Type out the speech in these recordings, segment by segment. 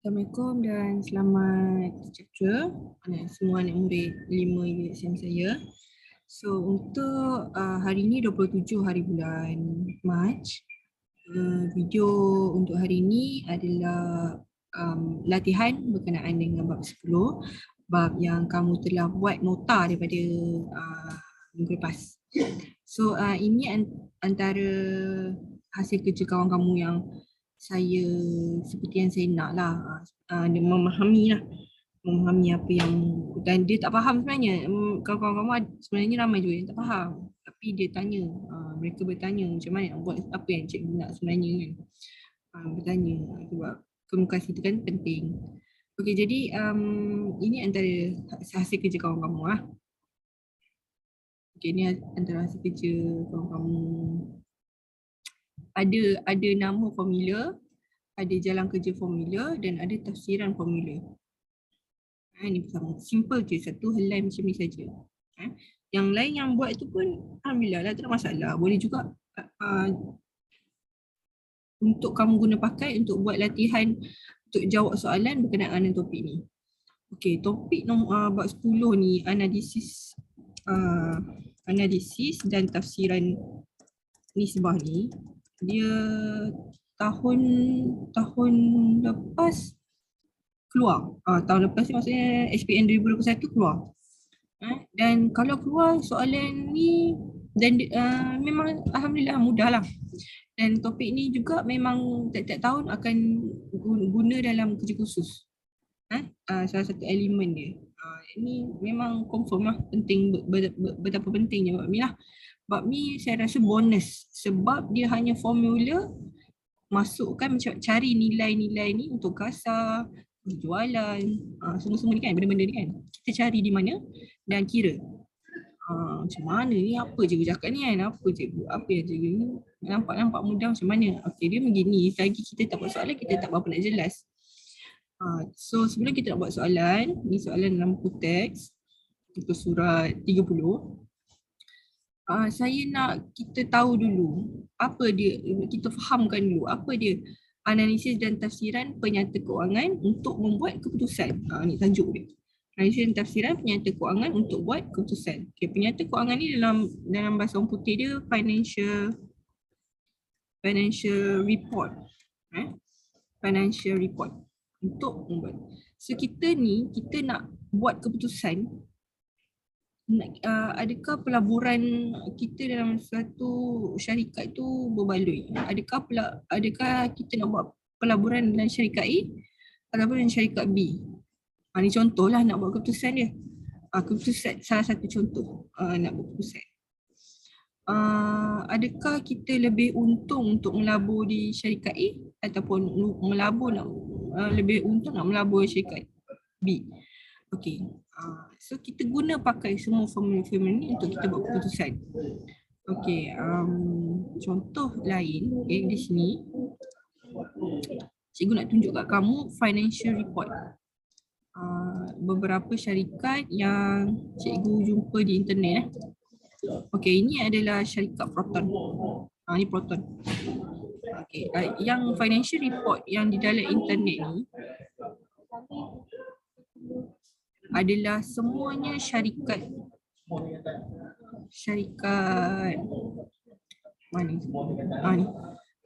Assalamualaikum dan selamat sejahtera semua anak murid 5 unit SEM saya. So untuk hari ini 27 hari bulan Mac, video untuk hari ini adalah latihan berkenaan dengan bab 10, bab yang kamu telah buat nota daripada minggu lepas. So ini antara hasil kerja kawan kamu yang saya seperti yang saya nak lah, dia memahami apa yang, dan dia tak faham sebenarnya. Kawan-kawan kamu sebenarnya ramai juga yang tak faham, tapi dia tanya, mereka bertanya macam mana nak buat apa yang cikgu nak sebenarnya kan. Bertanya sebab komunikasi itu kan penting. Okey, jadi ini antara hasil kerja kawan kamu lah. Okey, ni antara hasil kerja kawan kamu. Ada nama formula, ada jalan kerja formula dan ada tafsiran formula. Ini sama, simple je, satu helai macam ni saja. Yang lain yang buat tu pun alhamdulillah lah, tak ada masalah. Boleh juga untuk kamu guna pakai untuk buat latihan untuk jawab soalan berkenaan dengan topik ni. Okey, topik nombor bab 10 ni analisis dan tafsiran nisbah ni, dia tahun lepas keluar. Tahun lepas ni maksudnya SPM 2021 keluar. Dan kalau keluar soalan ni dan memang alhamdulillah mudah lah. Dan topik ni juga memang tiap-tiap tahun akan guna dalam kerja khusus. Salah satu elemen dia. Ini memang confirm lah, penting, betapa pentingnya bab ni lah. Bab ni saya rasa bonus sebab dia hanya formula, masukkan macam cari nilai-nilai ni untuk kasar, jualan, semua-semua ni kan, benda-benda ni kan. Kita cari di mana dan kira. Macam mana ni, apa cikgu cakap ni kan, apa yang cikgu ni, nampak mudah macam mana. Okey, dia begini, selagi kita tak buat soalan, kita tak berapa nak jelas. So sebelum kita nak buat soalan, ni soalan dalam buku teks, buku surat 30. Saya nak kita tahu dulu apa dia, kita fahamkan dulu apa dia analisis dan tafsiran penyata kewangan untuk membuat keputusan. Ni tajuk dia. Analisis dan tafsiran penyata kewangan untuk buat keputusan. Okay, penyata kewangan ni dalam bahasa orang putih dia financial report. Financial report untuk membuat. So kita nak buat keputusan, adakah pelaburan kita dalam satu syarikat tu berbaloi? Adakah kita nak buat pelaburan dalam syarikat A ataupun dalam syarikat B? Ni contohlah nak buat keputusan dia. Keputusan salah satu contoh nak buat keputusan. Adakah kita lebih untung untuk melabur di syarikat A ataupun lebih untung nak melabur syarikat B? Okey. So kita guna pakai semua formula-formula ni untuk kita buat keputusan. Okey, contoh lain di sini cikgu nak tunjuk kat kamu financial report. Beberapa syarikat yang cikgu jumpa di internet. Okey, ini adalah syarikat Proton. Ni Proton. Okey, yang financial report yang di dalam internet ni adalah semuanya syarikat mana ni?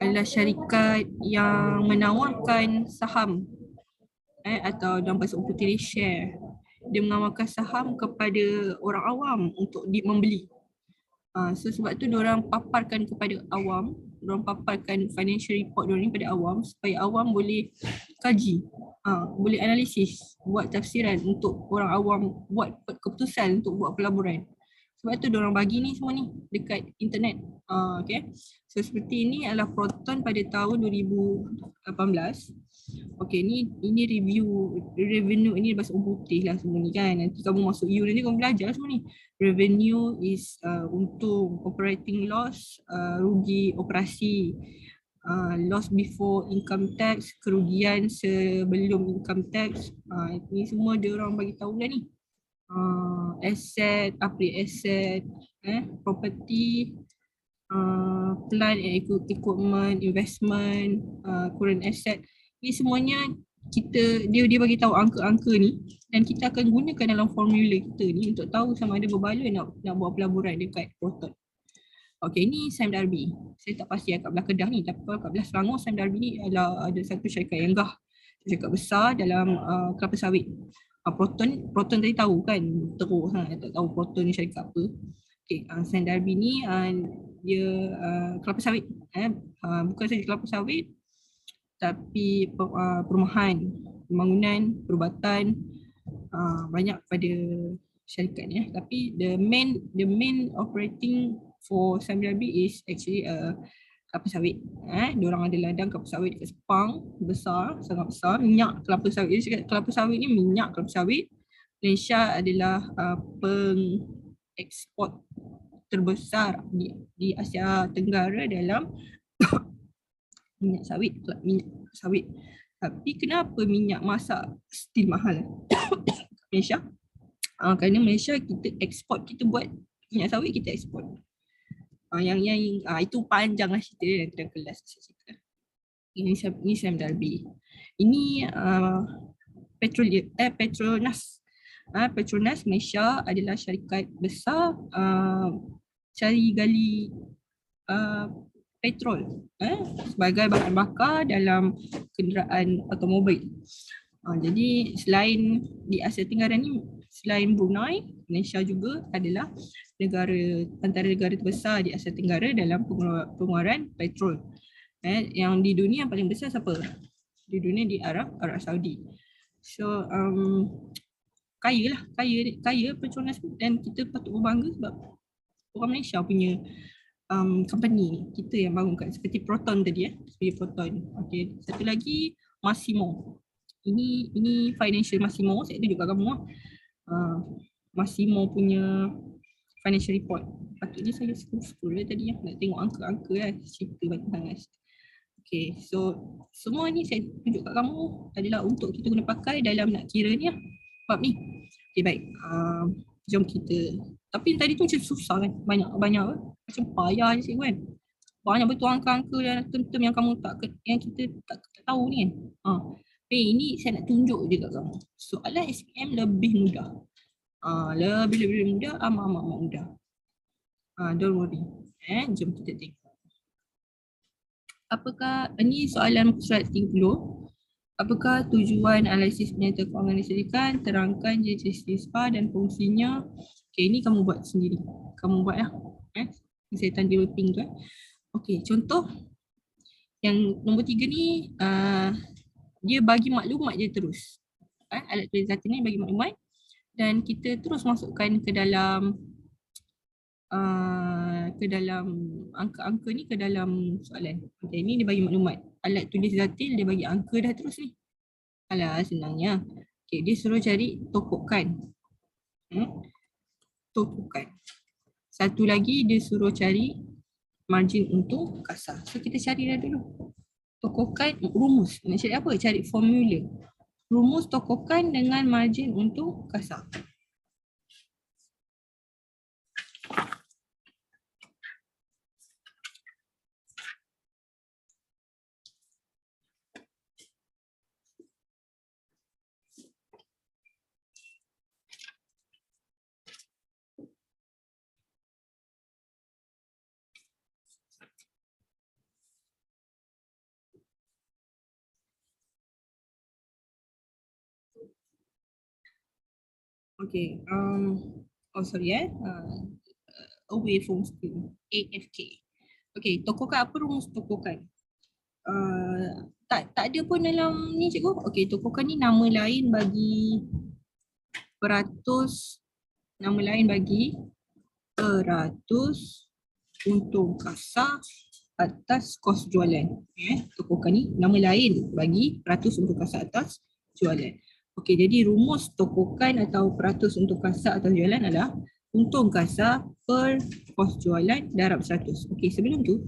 Adalah syarikat yang menawarkan saham atau dalam bahasa orang putih share. Dia menawarkan saham kepada orang awam untuk membeli. So sebab tu diorang paparkan kepada awam, diorang paparkan financial report diorang ni pada awam supaya awam boleh kaji, boleh analisis, buat tafsiran untuk orang awam buat keputusan untuk buat pelaburan. Sebab tu diorang bagi ni semua ni dekat internet. Okay. So seperti ini adalah Proton pada tahun 2018. Okay, ini revenue ini bahasa orang putih lah semua ni kan. Nanti kamu masuk U nanti kamu belajar semua ni. Revenue is untung, operating loss, rugi operasi, loss before income tax, kerugian sebelum income tax. Ini semua dia orang bagi tahu lah ni. Asset, property, plant and equipment, investment, current asset. Ini semuanya dia bagi tahu angka-angka ni dan kita akan gunakan dalam formula kita ni untuk tahu sama ada berbaloi nak buat pelaburan dekat Proton. Okey, ni Sime Darby. Saya tak pasti kat belah Kedah ni, tapi kalau kat belah Selangor, Sime Darby ni adalah ada satu syarikat yang syarikat besar dalam kelapa sawit. Proton tadi tahu kan, teruk sangat tak tahu Proton ni syarikat apa. Okey, Sime Darby ni dia kelapa sawit. Bukan saja kelapa sawit, tapi perumahan, pembangunan, perubatan, banyak pada syarikat ni. Tapi the main operating for Sime Darby is actually kelapa sawit. Diorang ada ladang kelapa sawit dekat Sepang, besar, sangat besar. Minyak kelapa sawit. Jadi kelapa sawit ni minyak kelapa sawit. Malaysia adalah pengeksport terbesar di Asia Tenggara dalam minyak sawit. Tapi kenapa minyak masak still mahal Malaysia? Kerana Malaysia kita ekspor, kita buat minyak sawit, kita ekspor. Itu panjang lah cerita yang dalam kelas saya cerita. Ini Sime Darby. Ini Petronas. Petronas Malaysia adalah syarikat besar cari gali petrol sebagai bahan bakar dalam kenderaan automobil. Jadi selain di Asia Tenggara ni, selain Brunei, Malaysia juga adalah antara negara terbesar di Asia Tenggara dalam pengeluaran petrol. Yang di dunia yang paling besar siapa? Di dunia di Arab Saudi. So kaya Petronas, dan kita patut berbangga sebab orang Malaysia punya company ni, kita yang bangunkan, seperti Proton tadi seperti Proton. Okey, satu lagi Massimo. Ini financial Massimo, saya tunjuk kat kamu Massimo punya financial report. Patutnya saya scroll tadi nak tengok angka-angka cerita banyak sangat. Okay, so semua ni saya tunjuk kat kamu adalah untuk kita guna pakai dalam nak kira ni bab ni. Okay, baik. Jom kita. Tapi tadi tu macam susah kan, banyak macam payah je cikgu kan. Banyak betul angka-angka dan term-term yang kamu yang kita tak tahu ni kan. Ini saya nak tunjuk je kat kamu. Soalan SPM lebih mudah. Lebih mudah, amat mudah. Don't worry. Jom kita tengok. Apakah, ini soalan surat 30. Apakah tujuan analisis penyata kewangan disediakan? Terangkan jenis SPA dan fungsinya. Okay, ini kamu buat sendiri. Kamu buat lah. Saya tanda pink tu. Okay, contoh. Yang nombor 3 ni, dia bagi maklumat je terus. Alat tulis data ni bagi maklumat. Dan kita terus masukkan ke dalam angka-angka ni ke dalam soalan. Okay, ni dia bagi maklumat. Alat tulis datil dia bagi angka dah terus ni. Alah, senangnya. Okay, dia suruh cari tokokan. Tokokan. Satu lagi dia suruh cari margin untung kasar. So kita cari dah dulu. Tokokan rumus. Nak cari apa? Cari formula. Rumus tokokan dengan margin untung kasar. Okay, away from school, AFK. Okay, tokokan apa rumus tokokan? Tak ada pun dalam ni cikgu. Okay, tokokan ni nama lain bagi peratus untung kasar atas kos jualan. Tokokan ni nama lain bagi peratus untung kasar atas jualan. Okey, jadi rumus tokokan atau peratus untung kasar atas jualan adalah untung kasar per kos jualan darab 100. Okey, sebelum tu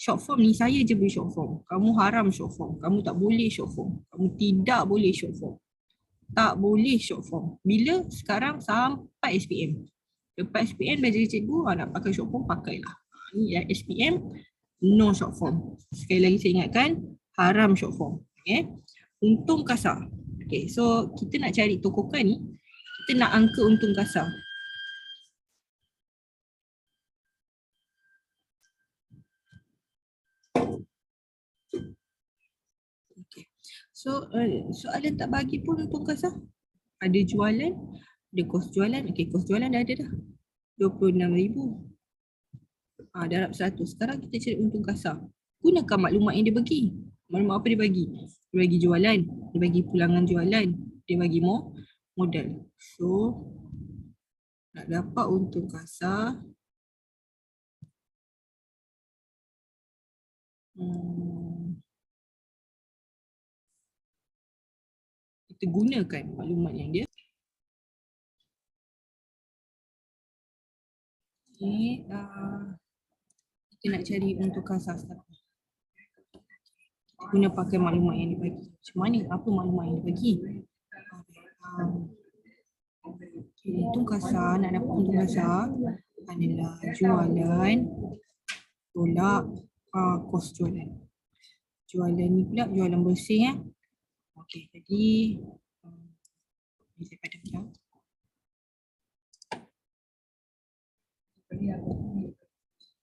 short form ni saya je boleh short form. Kamu haram short form. Kamu tak boleh short form. Kamu tidak boleh short form. Tak boleh short form. Bila? Sekarang sampai SPM. Lepas SPM belajar cikgu, nak pakai short form, pakailah. Ni SPM, no short form. Sekali lagi saya ingatkan, haram short form. Okay. untung kasar. Okay, so kita nak cari tokokan ni, kita nak angka untung kasar. Okay. So soalan tak bagi pun untung kasar. Ada jualan, ada kos jualan. Okay, kos jualan dah ada dah. 26,000. Darab 100. Sekarang kita cari untung kasar. Gunakan maklumat yang dia bagi. Maklumat apa dia bagi? Dia bagi jualan, dia bagi pulangan jualan, dia bagi modal. So nak dapat untung kasar, kita gunakan maklumat yang dia. Okay, kita nak cari untung kasar sekarang. Kita guna pakai maklumat yang dia bagi. Macam mana? Apa maklumat yang dia bagi? Okay, untung kasar, nak dapat untung kasar adalah jualan tolak kos jualan. Jualan ni pula jualan bersih . Okey, jadi saya padamkan.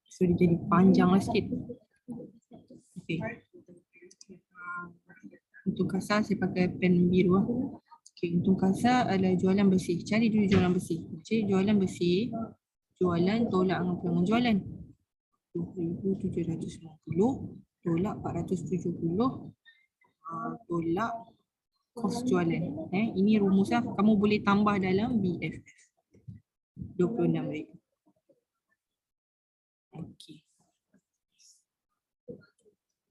So dia jadi panjang lah sikit. Okey. Untuk kasar saya pakai pen biru . Okey, untuk kasar adalah jualan bersih. Cari dulu jualan bersih. Cari jualan bersih. Jualan tolak dengan pulangan jualan. 2,790 tolak 470 tolak kos jualan. Ini rumus lah. Kamu boleh tambah dalam BFF. 26,000. Okey.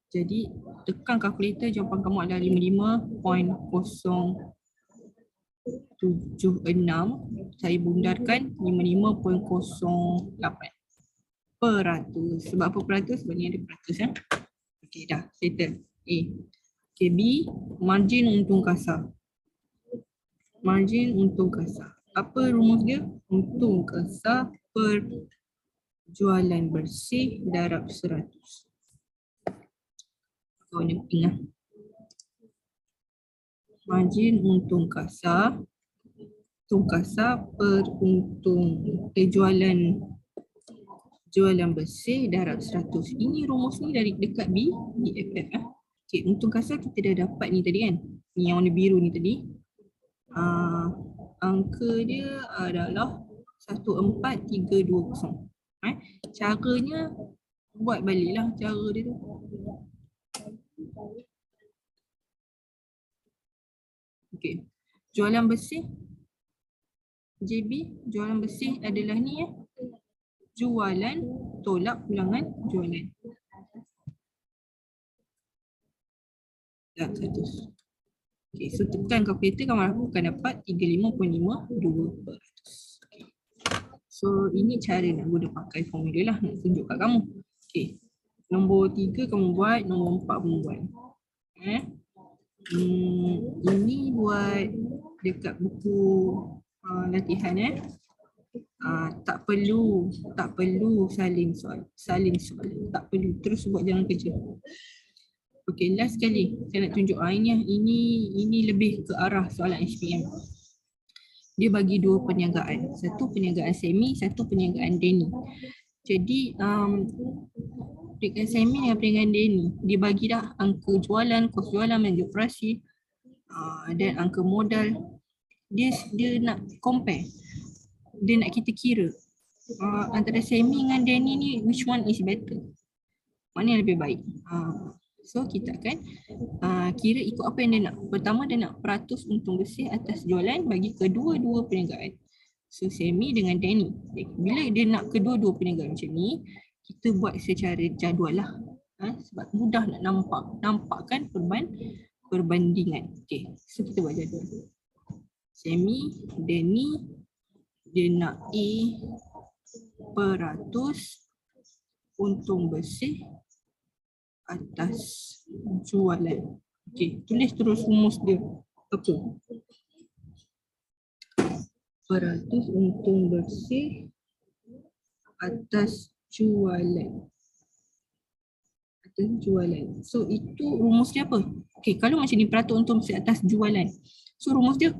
Jadi tekan kalkulator, jawapan kamu adalah 55.076. Saya bundarkan 55.08%. Sebab apa peratus? Sebab ni ada peratus . Okey, dah settle. A. Okay, B, margin untung kasar. Margin untung kasar. Apa rumus dia? Untung kasar per jualan bersih darab 100. Kawan yang ingat. Margin untung kasar per jualan bersih darab 100. Ini rumus ni dari dekat BFF . Okay, untung kasar kita dah dapat ni tadi kan. Ni yang warna biru ni tadi. Angka dia adalah 14320. Caranya buat baliklah cara dia tu. Okay. Jualan bersih. JB, jualan bersih adalah ni . Jualan tolak pulangan jualan. Dah 100. Okay, so tekan kalkulator kamu akan dapat 35.52%. Okay. So ini cara nak guna pakai formula lah, nak tunjuk kat kamu. Okay. Nombor 3 kamu buat, nombor 4 kamu buat. Ini buat dekat buku latihan . Tak perlu salin soalan. Tak perlu, terus buat jalan kerja. Okey, last sekali saya nak tunjuk ini lebih ke arah soalan HPM. Dia bagi dua perniagaan. Satu perniagaan semi, satu perniagaan deni. Jadi perniagaan semi dengan perniagaan deni, dia bagi dah angka jualan, kos jualan, manajer operasi dan angka modal. Dia nak compare. Dia nak kita kira antara semi dengan deni ni, which one is better? Mana yang lebih baik? So kita akan kira ikut apa yang dia nak. Pertama dia nak peratus untung bersih atas jualan bagi kedua-dua perniagaan. So semi dengan deni. Bila dia nak kedua-dua perniagaan macam ni, kita buat secara jadual lah. Sebab mudah nak nampakkan perbandingan. Okay, so kita buat jadual. Semi, deni, dia nak A peratus untung bersih atas jualan. Okey, tulis terus rumus dia. Apa? Peratus untung bersih atas jualan. So itu rumus dia apa? Okay, kalau macam ni peratus untung bersih atas jualan. So rumus dia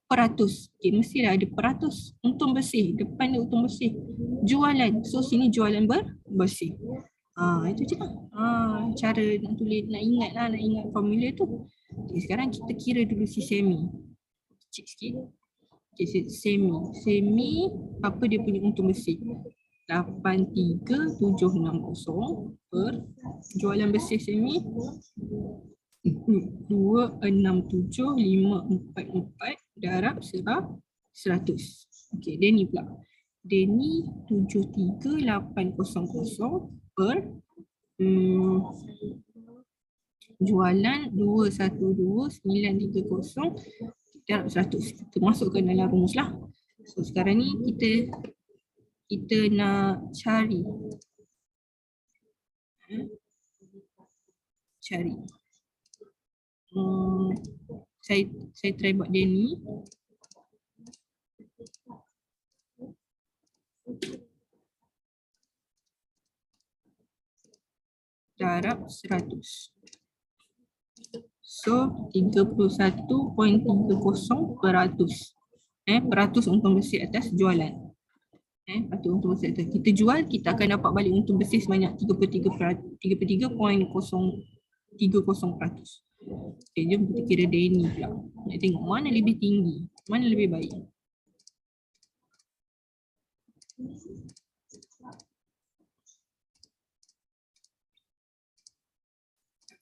peratus. Okay, mestilah ada peratus untung bersih. Depan dia untung bersih. Jualan. So sini jualan bersih. Itu je lah. Cara nak tulis, nak ingat lah, nak ingat formula tu. Okay, sekarang kita kira dulu si semi. Cik sikit. Okay, semi apa dia punya untung bersih? 83760 per jualan bersih semi 267544 darab 100. Okey, Denny pula. Denny 73800 per jualan 212930 darab 100. Kita masukkan dalam rumus lah. So sekarang ni kita nak cari saya try buat dia ni. Darab 100. So 31.30%. Peratus untung bersih atas jualan. Peratus untung bersih atas. Kita jual, kita akan dapat balik untung bersih sebanyak 33.30%. Okay, jom kita kira Denny pula. Nak tengok mana lebih tinggi, mana lebih baik.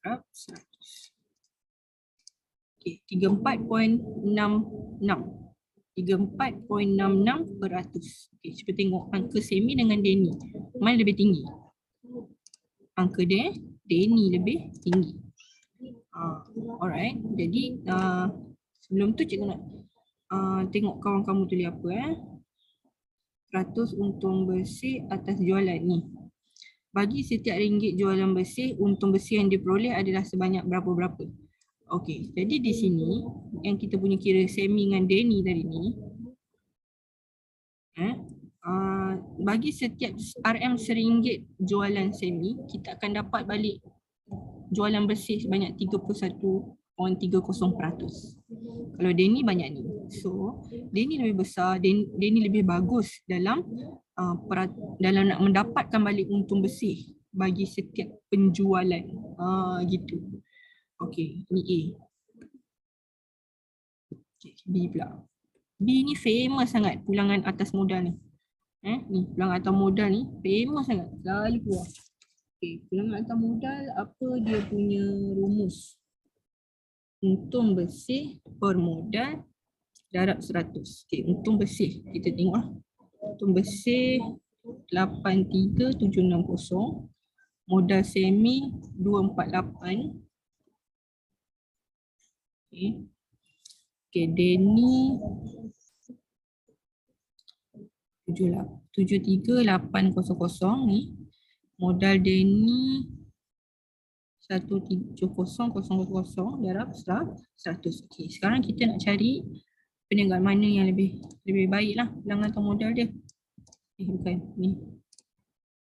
Darab 100. Okay, 34.66. 34.66%. Okay, cuba tengok angka semi dengan Denny. Mana lebih tinggi? Angka dia, Denny lebih tinggi. Alright, jadi sebelum tu cikgu nak tengok kawan kamu tulis apa. Peratus untung bersih atas jualan ni. Bagi setiap ringgit jualan bersih, untung bersih yang diperoleh adalah sebanyak berapa-berapa. Okey, jadi di sini yang kita punya kira semi dengan Denny tadi ni, bagi setiap RM RM1 jualan semi, kita akan dapat balik jualan bersih sebanyak 31.30%. Kalau Denny banyak ni. So, Denny lebih besar, Denny lebih bagus dalam nak mendapatkan balik untung bersih bagi setiap penjualan. Gitu. Okey, ni A. Okay, B pula. B ni famous sangat pulangan atas modal ni. Ni pulangan atas modal ni famous sangat, selalu keluar. Okay, pulangan atas modal apa dia punya rumus? Untung bersih per modal darab 100. Okay, untung bersih kita tengok lah. Untung bersih 83760, modal semi 248. Okay, Denny 73800 ni. Modal Denny 170,000 darab 100. Okay, sekarang kita nak cari perniagaan mana yang lebih baik lah pulangan atau modal dia. Bukan ni.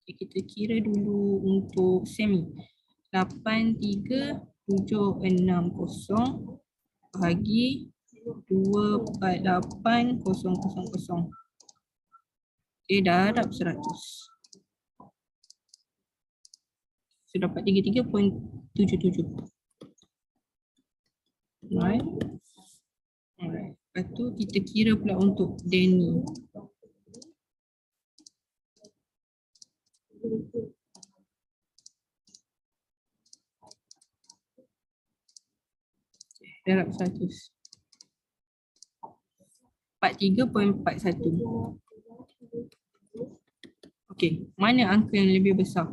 Okay, kita kira dulu untuk semi. 83760 bahagi 248,000. Okay, darab 100. So dapat 33.77. Alright. Lepas tu kita kira pula untuk Denny. Darab 100. 43.41. Okey, mana angka yang lebih besar?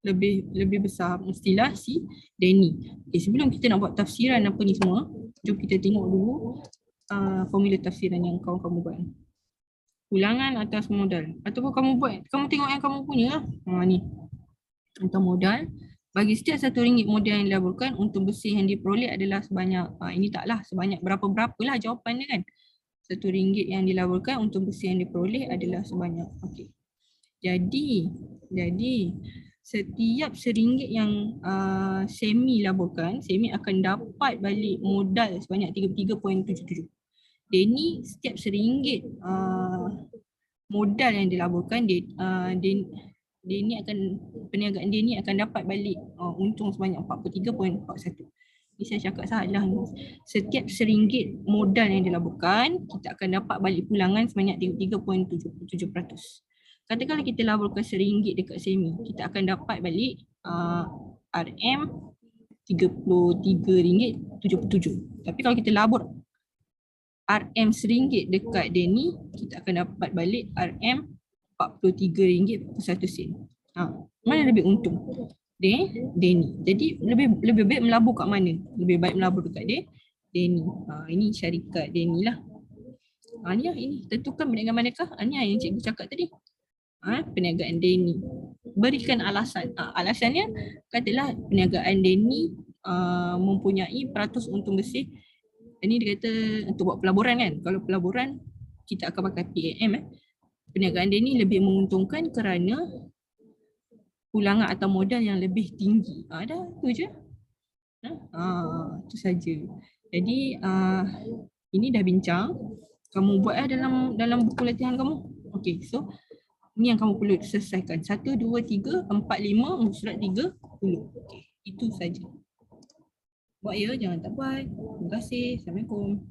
Lebih besar mestilah si Denny. Okay, sebelum kita nak buat tafsiran apa ni semua, jom kita tengok dulu formula tafsiran yang kamu buat. Pulangan atas modal. Ataupun kamu tengok yang kamu punya lah. Ni. Atas modal. Bagi setiap RM1 modal yang dilaburkan, untung bersih yang diperoleh adalah sebanyak, ini taklah sebanyak berapa-berapalah jawapan dia kan. RM1 yang dilaburkan, untung bersih yang diperoleh adalah sebanyak. Okey. Jadi setiap RM1 yang Semi laburkan, Semi akan dapat balik modal sebanyak 33.77. Denny setiap RM1 modal yang dilaburkan, Denny akan, perniagaan Denny akan dapat balik untung sebanyak 43.41. Ni saya cakap salah ni. Setiap RM1 modal yang dilaburkan, kita akan dapat balik pulangan sebanyak 33.77%. Katakanlah kita laburkan RM1 dekat Semi, kita akan dapat balik RM RM33.77. Tapi kalau kita labur RM RM1 dekat Denny, kita akan dapat balik RM RM43.01. Mana lebih untung? Denny. Jadi lebih baik melabur kat mana? Lebih baik melabur dekat Denny. Ini syarikat Denny lah. Ni lah, ini tentukan perniagaan manakah? Ni yang cikgu cakap tadi. Perniagaan Denny. Berikan alasan. Alasannya katalah perniagaan Denny mempunyai peratus untung bersih. Ini dia kata untuk buat pelaburan kan. Kalau pelaburan kita akan pakai PAM. Perniagaan Denny lebih menguntungkan kerana pulangan atau modal yang lebih tinggi. Dah tu je. Tu saja. Jadi ini dah bincang. Kamu buat dalam buku latihan kamu. Okey, so ni yang kamu perlu selesaikan. 1, 2, 3, 4, 5, surat 30. Okey, itu saja. Buat ya, jangan tak buat. Terima kasih. Assalamualaikum.